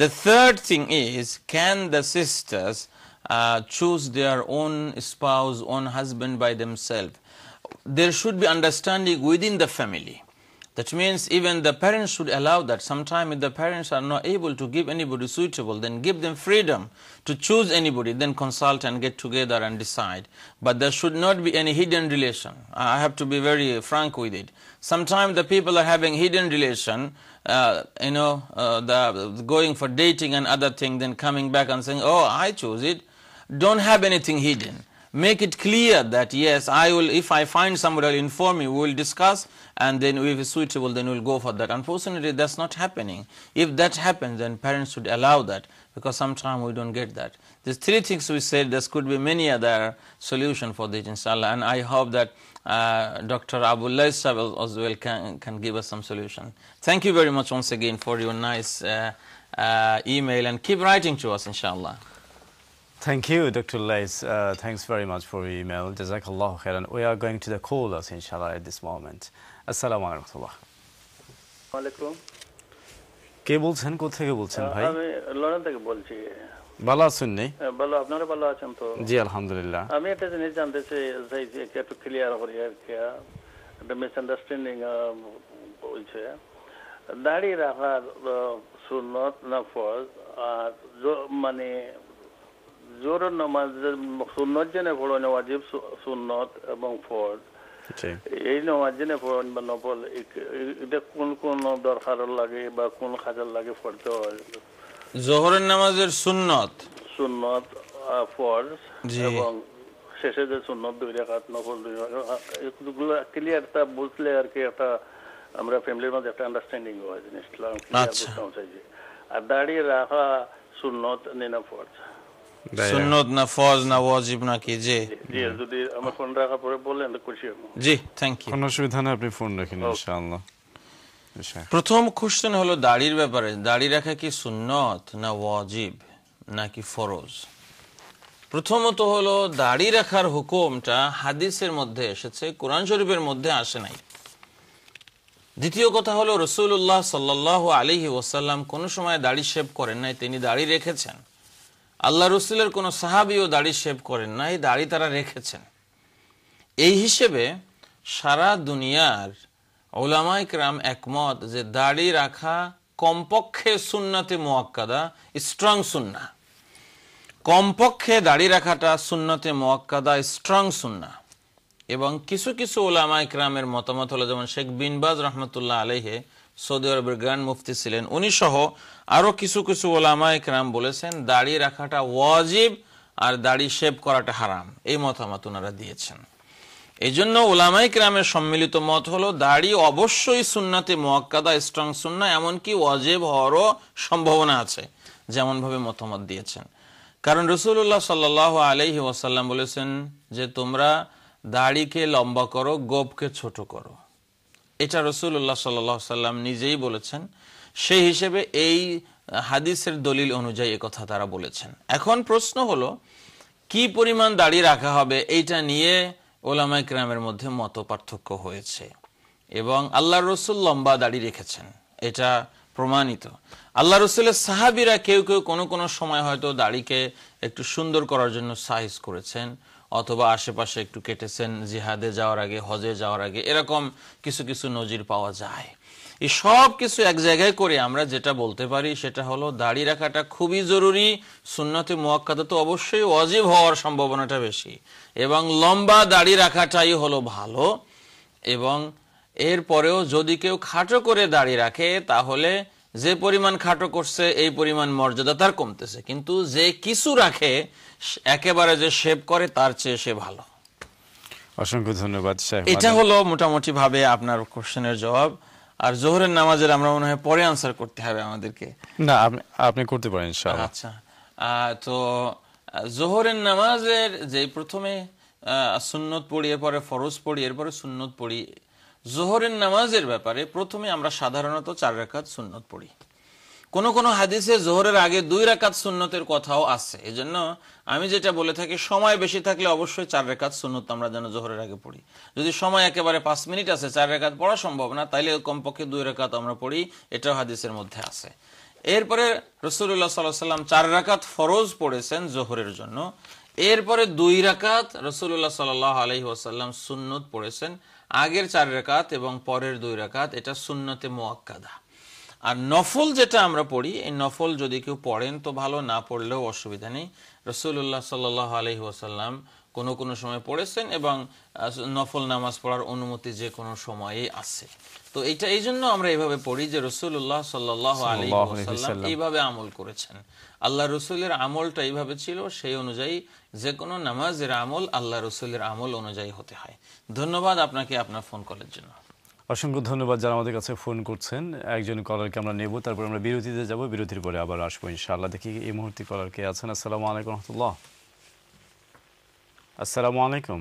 The third thing is, can the sisters choose their own spouse, own husband by themselves? There should be understanding within the family. That means even the parents should allow that. Sometimes if the parents are not able to give anybody suitable, then give them freedom to choose anybody, then consult and get together and decide. But there should not be any hidden relation. I have to be very frank with it. Sometimes the people are having hidden relation, going for dating and other things, then coming back and saying, oh, I chose it. Don't have anything hidden. Make it clear that yes, I will, if I find somebody, I'll inform you, we will discuss, and then if it's suitable, then we'll go for that. Unfortunately, that's not happening. If that happens, then parents should allow that, because sometimes we don't get that. These three things we said, there could be many other solutions for this, inshallah, and I hope that Dr. Abdullah as well can give us some solution. Thank you very much once again for your nice email, and keep writing to us, inshallah. Thank you, Dr. Lais. Thanks very much for your email. Jazakallah khairan. We are going to the callers, inshallah, at this moment. Assalamu alaikum. Alaikum. কে বলছেন, কোথা থেকে বলছেন ভাই? আমি London থেকে বলছি। ভালো আছেন নি? ভালো, আপনারা ভালো আছেন তো? জি আলহামদুলিল্লাহ। আমি একটা জিনিস জানতে চাই যে একটু ক্লিয়ার করি আর কি, একটা মিসআন্ডারস্ট্যান্ডিং হয়েছে। দাড়ি রাখার সুন্নত না ফরজ, আর মানে জোর নামাজ সুন্নত জেনে পড়ানো ওয়াজিব সুন্নত এবং ফরজ, এই নামাজ জেনে পড়ানো বা নফল, এটা কোন কোন দরকার লাগে বা কোন কাজের লাগে পড়তে হয়? জোহরের নামাজের সুন্নত ফরজ এবং শেষে যে সুন্নত 2 রাকাত নফল 2 রাকাত, এগুলো ক্লিয়ার তা বুঝলে আর কি একটা আমরা ফ্যামিলির মধ্যে একটা আন্ডারস্ট্যান্ডিং হয় জিনিসটা বুঝতে চাইছি। আর দাড়ি রাখা সুন্নত না ফরজ? সুন্নত না ফরজ না ওয়াজিব নাকি? জি জি, যদি আমার ফোন রাখা পরে বলেন তো খুশি হব। জি, থ্যাংক ইউ। কোনো অসুবিধা নেই, আপনি ফোন রাখেন ইনশাআল্লাহ। প্রথম কোশ্চেন হলো দাড়ির ব্যাপারে, দাড়ি রাখা কি সুন্নত না ওয়াজিব নাকি ফরজ? প্রথমত হলো দাড়ি রাখার হুকুমটা হাদিসের মধ্যে এসেছে, কোরআন শরীফের মধ্যে আসে নাই। দ্বিতীয় কথা হলো রাসূলুল্লাহ সাল্লাল্লাহু আলাইহি ওয়াসাল্লাম কোন সময় দাড়ি শেভ করেন নাই, তিনি দাড়ি রেখেছেন। আল্লাহ রসুলের কোন সাহাবীও দাড়ি শেভ করেন নাই, দাড়ি তারা রেখেছেন। এই হিসেবে সারা দুনিয়ার উলামায়ে কেরাম একমত যে দাড়ি রাখা কমপক্ষে সুন্নাতে মুআক্কাদা, স্ট্রং সুন্নাহ। কমপক্ষে দাড়ি রাখাটা সুন্নাতে মুআক্কাদা, স্ট্রং সুন্নাহ। এবং কিছু কিছু উলামায়ে কেরামের মতামত হলো, যেমন শেখ বিন বাজ রাহমাতুল্লাহ আলাইহি সৌদি আরবের গ্র্যান্ড মুফতি ছিলেন, উনি সহ আরো কিছু কিছু উলামায়ে কেরাম বলেছেন দাড়ি রাখাটা ওয়াজিব আর দাড়ি শেভ করাটা হারাম। এই মতামত ওনারা দিয়েছেন। এই জন্য উলামায়ে কেরামের সম্মিলিত মত হলো দাড়ি অবশ্যই সুন্নাতে মুআক্কাদা, স্ট্রং সুন্নাহ, এমনকি ওয়াজিব হওয়ারও সম্ভাবনা আছে, যেমন ভাবে মতামত দিয়েছেন। কারণ রাসূলুল্লাহ সাল্লাল্লাহু আলাইহি ওয়াসাল্লাম বলেছেন যে তোমরা দাড়িকে লম্বা করো, গোঁফকে ছোট করো। এটা রাসূলুল্লাহ সাল্লাল্লাহু আলাইহি ওয়াসাল্লাম নিজেই বলেছেন। সেই হিসেবে এই হাদিসের দলিল অনুযায়ী কথা তারা বলেছেন। এখন প্রশ্ন হলো কি পরিমাণ দাড়ি রাখা হবে, এইটা নিয়ে উলামায়ে কেরামের মধ্যে মত পার্থক্য হয়েছে। এবং আল্লাহর রাসূল লম্বা দাড়ি রেখেছেন, এটা প্রমাণিত। আল্লাহ রাসূলের সাহাবীরা কেউ কেউ কোনো কোনো সময় হয়তো দাড়িকে একটু সুন্দর করার জন্য সাইজ করেছেন, অথবা আশেপাশে একটু কেটেছেন জিহাদে যাওয়ার আগে, হজে যাওয়ার আগে, এরকম কিছু কিছু নজির পাওয়া যায়। এই সব কিছু এক জায়গায় করে আমরা যেটা বলতে পারি সেটা হলো দাড়ি রাখাটা খুবই জরুরি, সুন্নতে মুআক্কাদা তো অবশ্যই, ওয়াজিব হওয়ার সম্ভাবনাটা বেশি, এবং লম্বা দাড়ি রাখাটাই হলো ভালো। এবং এরপরেও যদি কেউ খাটো করে দাড়ি রাখে, তাহলে যে পরিমাণ খাটো করছে এই পরিমাণ মর্যাদা তার কমতেছে, কিন্তু যে কিছু রাখে একেবারে যে শেভ করে তার চেয়ে সে ভালো। অসংখ্য ধন্যবাদ শেখ। এটা হলো মোটামুটি ভাবে আপনার কোশ্চেনের জবাব। আর জোহরের নামাজের আমরা মনে হয় পরে আনসার করতে হবে আমাদেরকে। না, আপনি করতে পারেন ইনশাআল্লাহ। আচ্ছা, তো জোহরের নামাজের যে প্রথমে সুন্নত পড়ি, এরপরে ফরজ পড়ি, এরপরে সুন্নত পড়ি, জোহরের নামাজের ব্যাপারে প্রথমে আমরা সাধারণত 4 রাকাত সুন্নত পড়ি। কোন কোন হাদিসে জোহরের আগে 2 রাকাত সুন্নতের কথাও আছে। এজন্য আমি যেটা বলে থাকি, সময় বেশি থাকলে অবশ্যই 4 রাকাত সুন্নত আমরা যেন জোহরের আগে পড়ি। যদি সময় একেবারে 5 মিনিট আছে, 4 রাকাত পড়া সম্ভব না, তাইলে কমপক্ষে 2 রাকাত আমরা পড়ি, এটাও হাদিসের মধ্যে আছে। এরপরে রাসূলুল্লাহ সাল্লাল্লাহু আলাইহি ওয়াসাল্লাম 4 রাকাত ফরজ পড়েছেন যোহরের জন্য, এরপরে 2 রাকাত রাসূলুল্লাহ সাল্লাল্লাহু আলাইহি ওয়াসাল্লাম সুন্নত পড়েছেন। আগের 4 রাকাত এবং পরের 2 রাকাত এটা সুন্নতে মুআক্কাদা। আর নফল যেটা আমরা পড়ি, এই নফল যদি কেউ পড়েন তো ভালো, না পড়লেও অসুবিধা নেই। রাসূলুল্লাহ সাল্লাল্লাহু আলাইহি ওয়াসাল্লাম কোনো কোনো সময় পড়েছেন এবং নফল নামাজ পড়ার অনুমতি যে কোনো সময়েই আছে। তো এটা এই জন্য আমরা এইভাবে পড়ি যে রাসূলুল্লাহ সাল্লাল্লাহু আলাইহি ওয়াসাল্লাম এইভাবে আমল করেছেন, আল্লাহ রসুলের আমলটা এইভাবে ছিল, সেই অনুযায়ী যে কোনো নামাজের আমল আল্লাহ রসুলের আমল অনুযায়ী হতে হয়। ধন্যবাদ আপনাকে আপনার ফোন কলের জন্য। অসংখ্য ধন্যবাদ যারা আমাদের কাছে ফোন করছেন। একজন কলারকে আমরা নেব, তারপর আমরা বিরতিতে যাব, বিরতির পরে আবার আসবো ইনশাআল্লাহ। দেখি এই মুহূর্তে কলার কে আছেন। আসসালামু আলাইকুম রহমতুল্লাহ। আসসালামু আলাইকুম।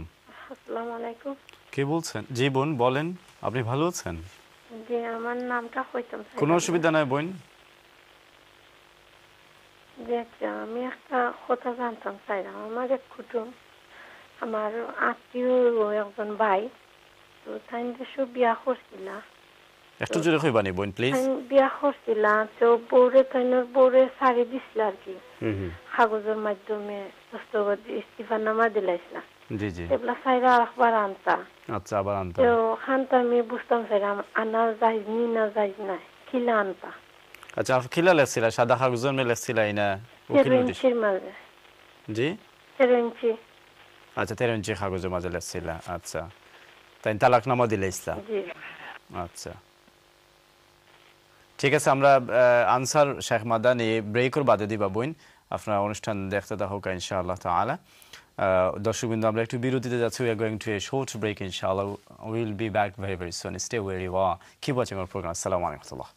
আসসালামু আলাইকুম। কে বলছেন? জি বোন বলেন, আপনি ভালো আছেন? জি, আমার নামটা কইতাম। কোনো অসুবিধা নাই বোন। জি, আচ্ছা, আমি একটা কথা জানতাম চাইলাম। আমার এক কুটুম, আমার আত্মীয় একজন ভাই, তো তাই দেশে বিয়া করছিলা। একটু জোরে কইবানি বোন প্লিজ। বিয়া করছিলা তো বউরে তাইনোর বউরে সারি দিছিল আর কি, কাগজের মাধ্যমে দস্তখত ইস্তিফানামা দিলাইছিলা। জি জি। এগুলা সাইরা আরেকবার আনতা। আচ্ছা, আবার আনতা। তো খানটা আমি বুঝতাম চাইলাম আনা যাইজ নি না যাইজ নাই, কিলা আনতা। আচ্ছা, খিলা লেখছিল সাদা কাগজের মে লেখছিল না উকিল নোটিশ? 13 ইঞ্চির মাঝে। জি 13 ইঞ্চি। আচ্ছা, 13 ইঞ্চি কাগজের মাঝে লেখছিল। আচ্ছা, তাই তালাকনামা দিলাইছিলা? জি। আচ্ছা, ঠিক আছে, আমরা আনসার শেখ মাদানি ব্রেকর বাদে দিবা বোন, আপনার অনুষ্ঠান দেখতে থাকুক ইনশাআল্লাহ তাআলা। দর্শকবৃন্দ, আমরা একটু বিরতিতে যাচ্ছি। We are going to a short break inshallah. We will be back very very soon. Stay where you are. Keep watching our program. Assalamu alaikum.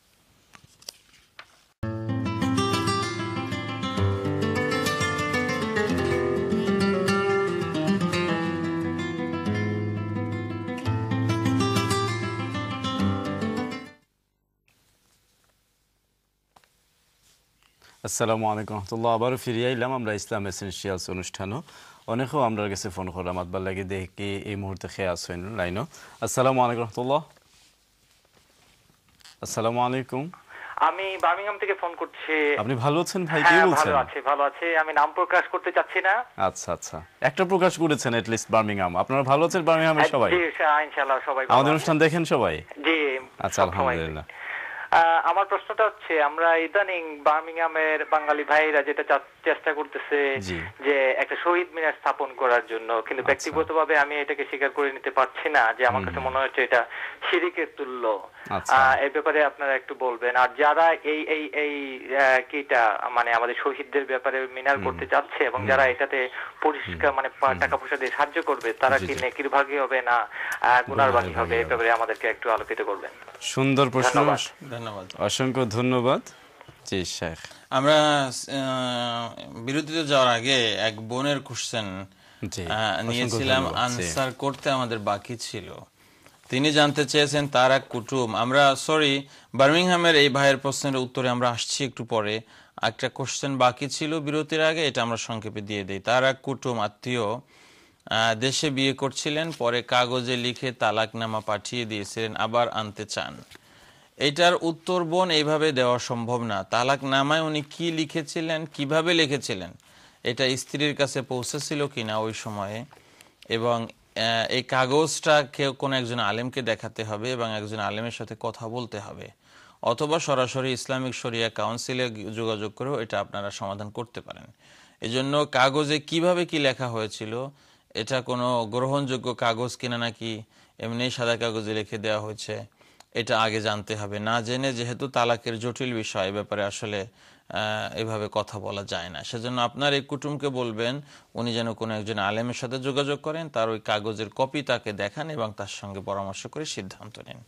আসসালামু আলাইকুম রহমতুল্লাহ। আবারও ফিরে আইলাম আমরা ইসলাম এসেনশিয়ালস অনুষ্ঠানও। অনেকেও আমরা কাছে ফোন করলাম, আতবার লাগে দেখি এই মুহূর্তে খেয়ে আসেন লাইনও। আসসালামু আলাইকুম রহমতুল্লাহ। আসসালামু আলাইকুম। আমি বার্মিংহাম থেকে ফোন করছি। আপনি ভালো আছেন ভাই? কি বলছেন? ভালো আছি। আমি নাম প্রকাশ করতে চাচ্ছি না। আচ্ছা আচ্ছা, একটা প্রকাশ করেছেন এট লিস্ট বার্মিংহাম। আপনারা ভালো আছেন বার্মিংহামের সবাই? জি ইনশাআল্লাহ সবাই ভালো। আমাদের অনুষ্ঠান দেখেন সবাই? জি আচ্ছা, আলহামদুলিল্লাহ। আমার প্রশ্নটা হচ্ছে, আমরা ইদানিং বার্মিংহামের বাঙালি ভাইরা যেটা চেষ্টা করতেছে যে একটা শহীদ মিনার স্থাপন করার জন্য, কিন্তু ব্যক্তিগতভাবে আমি এটাকে স্বীকার করে নিতে পারছি না, যে আমার কাছে মনে হচ্ছে এটা শিরকের তুল্য। এই ব্যাপারে আপনারা একটু বলবেন। আর যারা এই কিটা মানে আমাদের শহীদদের ব্যাপারে মিনার করতে চাচ্ছে এবং যারা এটাতে পরিষ্কার মানে টাকা পয়সা দিয়ে সাহায্য করবে, তারা কি নেকির ভাগী হবে না গুনার ভাগী হবে, এই ব্যাপারে আমাদেরকে একটু আলোকিত করবেন। সুন্দর প্রশ্ন, ধন্যবাদ, অসংখ্য ধন্যবাদ। জি শেখ, আমরা বিরতিতে যাওয়ার আগে এক বোনের কোশ্চেন নিয়েছিলাম, আনসার করতে আমাদের বাকি ছিল। তিনি জানতে চেয়েছেন তার এক কুটুম, আমরা বার্মিংহামের এই ভাইয়ের প্রশ্নের উত্তরে আমরা আসছি একটু পরে। একটা কোশ্চেন বাকি ছিল বিরতির আগে, এটা আমরা সংক্ষেপে দিয়ে দিই। তার এক কুটুম আত্মীয় দেশে বিয়ে করছিলেন, পরে কাগজে লিখে তালাকনামা পাঠিয়ে দিয়েছিলেন, আবার আনতে চান। এটার উত্তর বোন এইভাবে দেওয়া সম্ভব না। তালাকনামায় উনি কি লিখেছিলেন, কিভাবে লিখেছিলেন, এটা স্ত্রীর কাছে পৌঁছেছিল কিনা ওই সময়ে, এবং এই কাগজটা কেউ কোনো একজন আলেমকে দেখাতে হবে এবং একজন আলেমের সাথে কথা বলতে হবে, অথবা সরাসরি ইসলামিক শরিয়া কাউন্সিলে যোগাযোগ করেও এটা আপনারা সমাধান করতে পারেন। এজন্য কাগজে কিভাবে কি লেখা হয়েছিল, এটা কোনো গ্রহণযোগ্য কাগজ কিনা নাকি এমনি সাদা কাগজে লিখে দেওয়া হয়েছে, এটা আগে জানতে হবে। না জেনে, যেহেতু তালাকের জটিল বিষয়, ব্যাপারে আসলে এভাবে কথা বলা যায় না। সেজন্য আপনার এই কুটুমকে বলবেন উনি যেন কোনো একজন আলেমের সাথে যোগাযোগ করেন, তার ওই কাগজের কপি তাকে দেখান এবং তার সঙ্গে পরামর্শ করে সিদ্ধান্ত নেন।